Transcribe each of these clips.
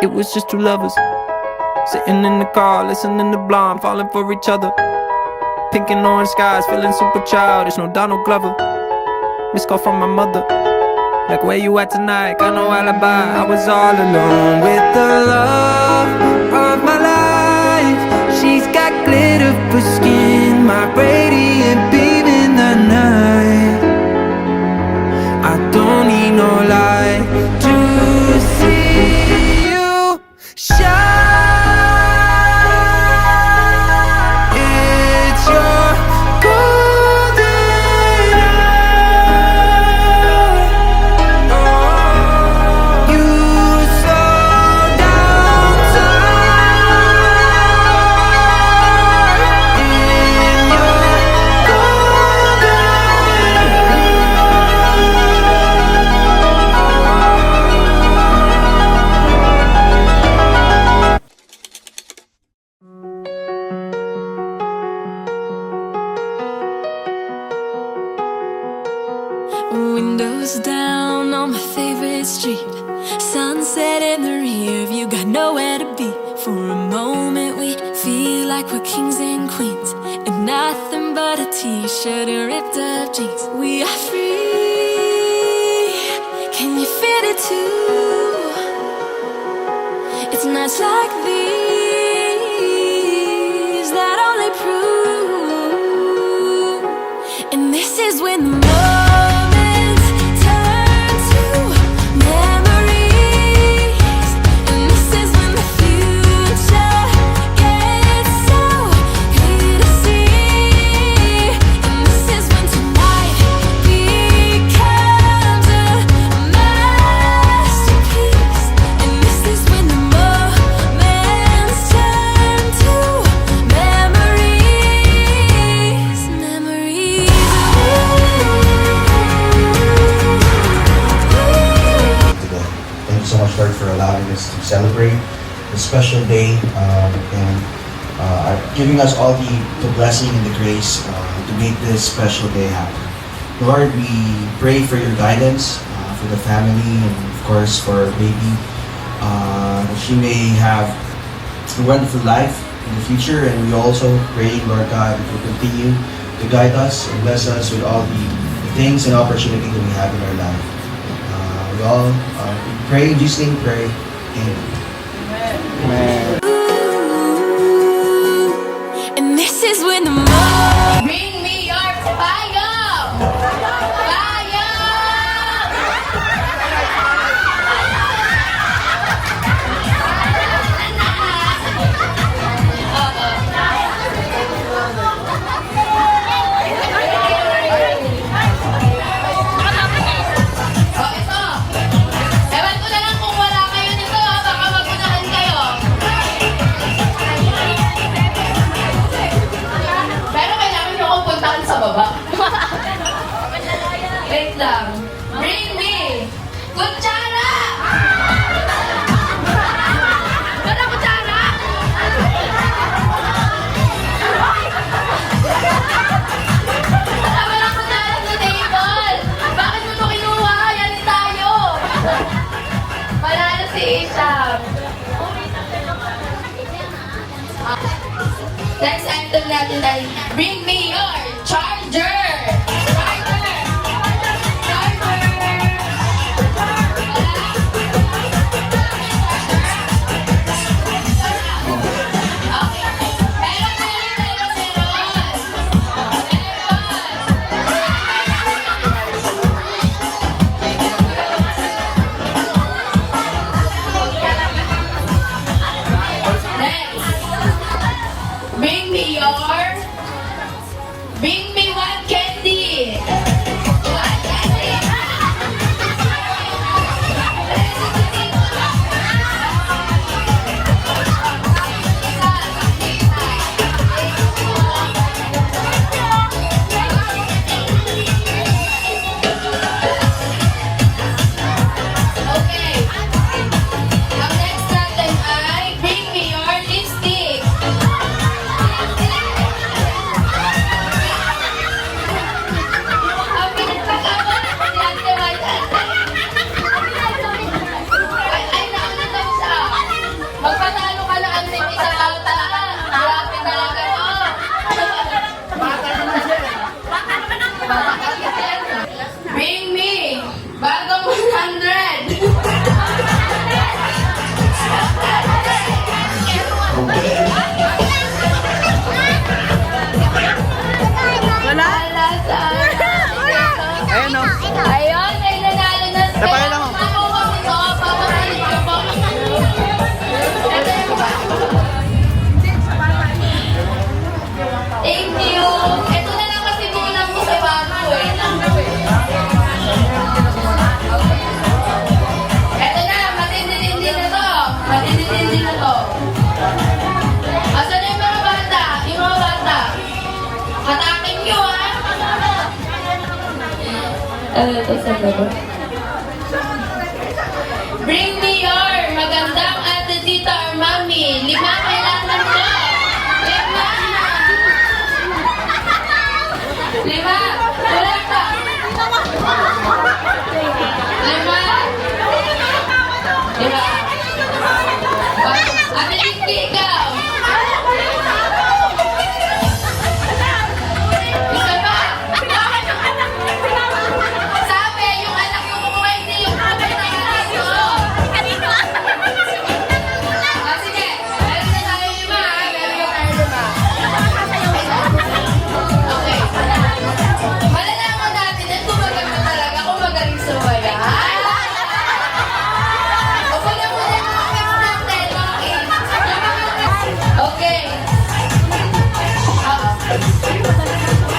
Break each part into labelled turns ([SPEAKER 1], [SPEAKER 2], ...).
[SPEAKER 1] It was just two lovers sitting in the car, listening to Blonde, falling for each other. Pink and orange skies, feeling super childish. No Donald Glover. Missed call from my mother, like, where you at tonight? Got no alibi. I was all alone with the love of my life. She's got glitter for skin, my radiant beam in the night. I don't need no light to see you shine. It's your golden hour. You slow down time in your golden
[SPEAKER 2] Windows down on my favorite street. Sunset in the rear view, got nowhere to be. For a moment we feel like we're kings and queens in nothing but a t-shirt and ripped up jeans. We are free, can you feel it too? It's nights like these that only prove. And this is when the moments turn to memories. And this is when the future gets so clear to see. And this is when tonight becomes a masterpiece. And this is when the moments turn to memories. Memories.
[SPEAKER 3] Today. Thank you so much, Lord, for allowing us to celebrate this special day and giving us all the blessing and the grace to make this special day happen. Lord, we pray for your guidance for the family and, of course, for our baby. That she may have a wonderful life in the future, and we also pray, Lord God, that you continue to guide us and bless us with all the things and opportunities that we have in our life. We all pray in Jesus' name, pray. Amen.
[SPEAKER 2] And this is when the
[SPEAKER 4] Bring me your fire! Fire! Oh, ito. Ewan ko na lang kung wala kayo nito, ha? Baka magunahan kayo. Pero kailangan nyo akong puntahan sa baba. Wait lang. Bring me! Kutsara! Wala kutsara! Wala kutsara sa table! Bakit mo ito kinuha? Yan tayo! Wala na si Isham. Next item natin ay bring me your charger! Charger! Charger! Next, bring me your Ano ito sa baba? Bring me your magandang ate, tita, or mami. 5 kailangan ko. 5. 5. Wala ka. 5. Ate Vicky, ikaw. Isa pa. Sabi, yung anak yung kumuha, hindi yung kapay na anak ko. Ah, sige. Meron na tayo 5, ha? Meron na tayo 5. Okay. Malalaman natin at kung maganda talaga, kung magaling sumaya. Opo na muna yung mga kids natin, mga kids. Okay.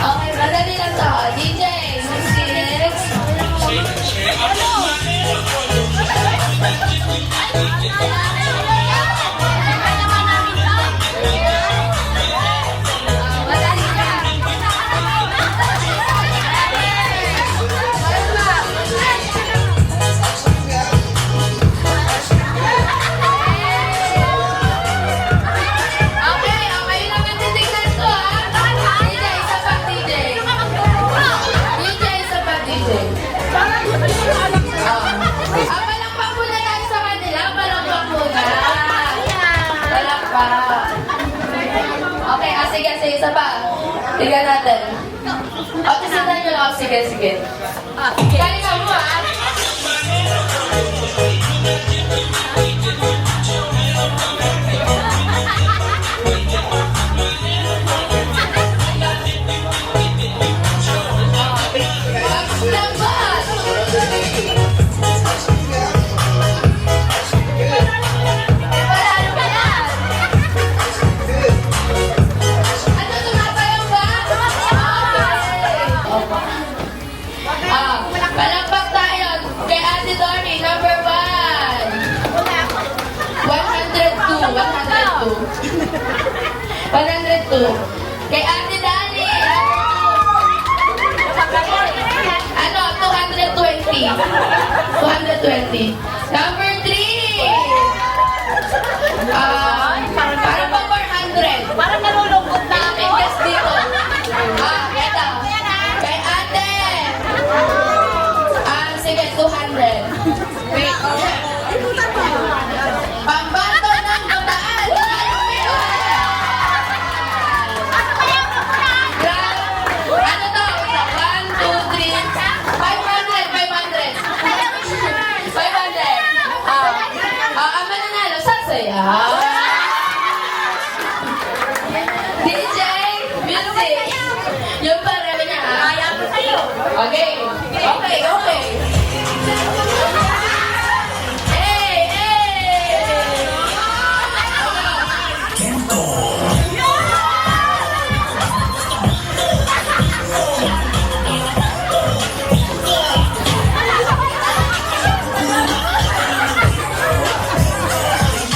[SPEAKER 4] Okay, madali lang to. DJ, music. Madali lang. Okay, okay lang ang titignan ko, ha? DJ, isa pa, DJ. DJ, isa pa, DJ. Palakpak muna tayo sa kanila. Palakpak muna. Palakpak. Okay, sige, sige, isa pa. Tignan natin. Okay, sundan nyo lang. Sige, sige. Galing ka mo, ha? Palakpak tayo kay Ate Dory, number 1. 102. Kay Ate Dani. Ano, 220. Number 3. Parang pa 400.
[SPEAKER 5] Parang nalulungkot na ako.
[SPEAKER 4] Yes, dito. Eto. Kay Ate. Sige, 200. Wait, okay. Pambato ng Bataan. Ano to? 1, 2, 3. 500. Ang mananalo, sasayaw. DJ, music. Yung parami niya, ha?
[SPEAKER 5] Kaya ko sa'yo.
[SPEAKER 4] Okay. Hey!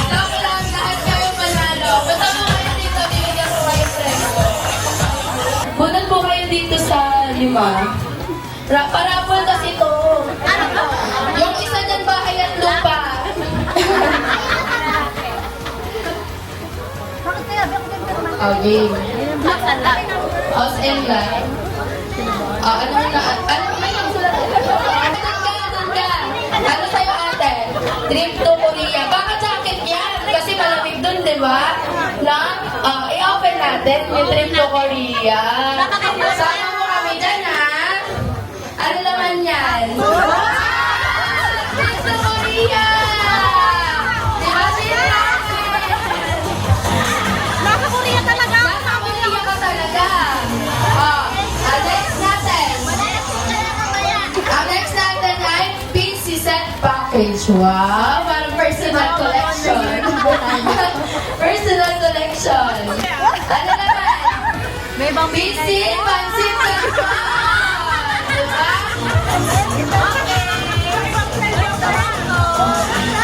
[SPEAKER 4] Joke lang, lahat kayo manalo. Basta po kayo dito, bibigyan ko kayo premyo. Bunod po kayo dito sa 5. Parapol kasi ito. Yung isa dyan bahay at lupa. Okay. House and life. Ano yung sulat? Doon ka. Ano sa'yo, ate? Trip to Korea. Baka jacket yan. Kasi malamig dun, di ba? I-open natin yung trip to Korea. Sama mo kami dyan, ha? Ano naman yan? Trip to Korea! Di ba sila?
[SPEAKER 5] Nasa Korea talaga.
[SPEAKER 4] Nasa Korea ka talaga. Next natin ay PC set package. Wow! Parang personal collection. Personal collection. Ano naman?
[SPEAKER 5] May bang
[SPEAKER 4] PC, pansit, kanpan. Diba?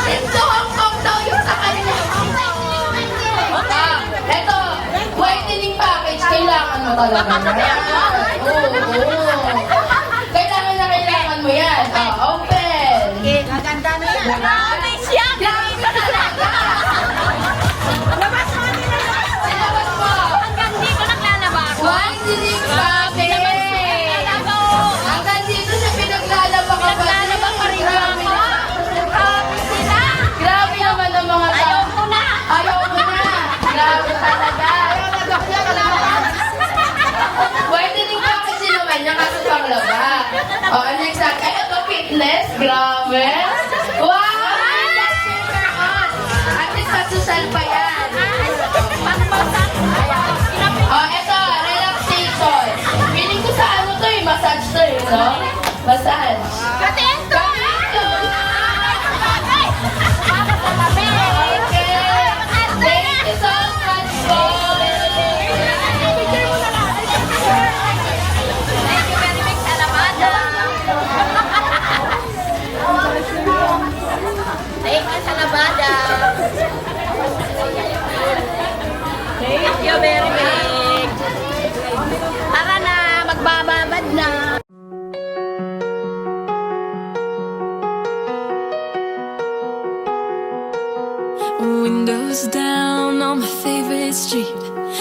[SPEAKER 4] Ito, Hong Kong daw yung sa kanya. Eto, whitening package. Kailangan mo talaga na. Oo. Kailangan Yes, grabe. Wow! That's super hot. At least masusal pa yan. Oh, eto, relaxation. Feeling ko sa ano to eh, massage to eh, no? Massage.
[SPEAKER 5] Katento!
[SPEAKER 4] Okay. Thank you so much po.
[SPEAKER 5] Thank you very much, Salamada. Thank you, Salamada. Thank you very much. Tara na, magbababad na.
[SPEAKER 2] Windows down on my favorite street.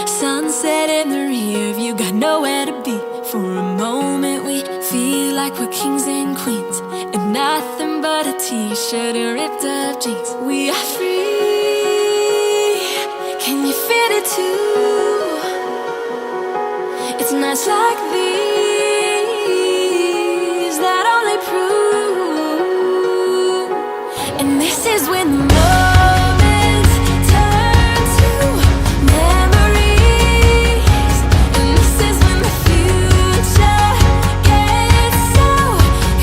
[SPEAKER 2] Sunset in the rear view, got nowhere to be. For a moment we feel like we're kings and queens, and nothing but a t-shirt and ripped up jeans. We are free, can you feel it too? It's nights like these that only prove. And this is when the moments turn to memories. And this is when the future gets so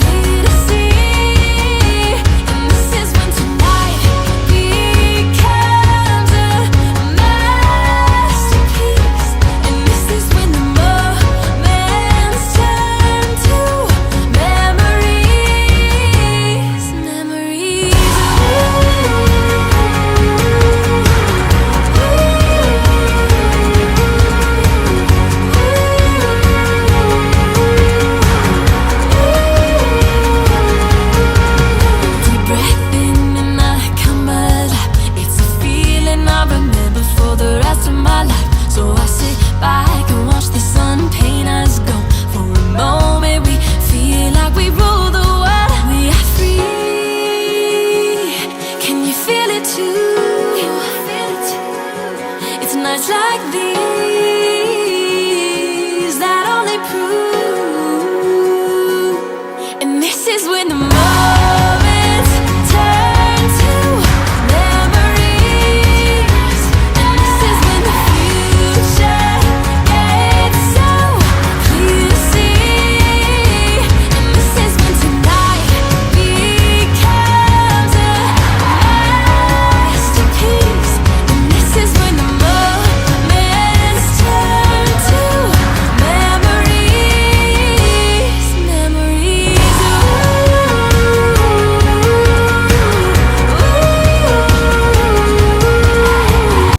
[SPEAKER 2] clear to see. And this is when tonight becomes a masterpiece. And this is when the moments turn to memories. Memories. Deep breath in and I come alive. It's a feeling I remember for the rest of my life. So I sit back and watch the sun paint us gold. For a moment we feel like we rule the world. We are free. Can you feel it too? It's nights like these that only prove. And this is when the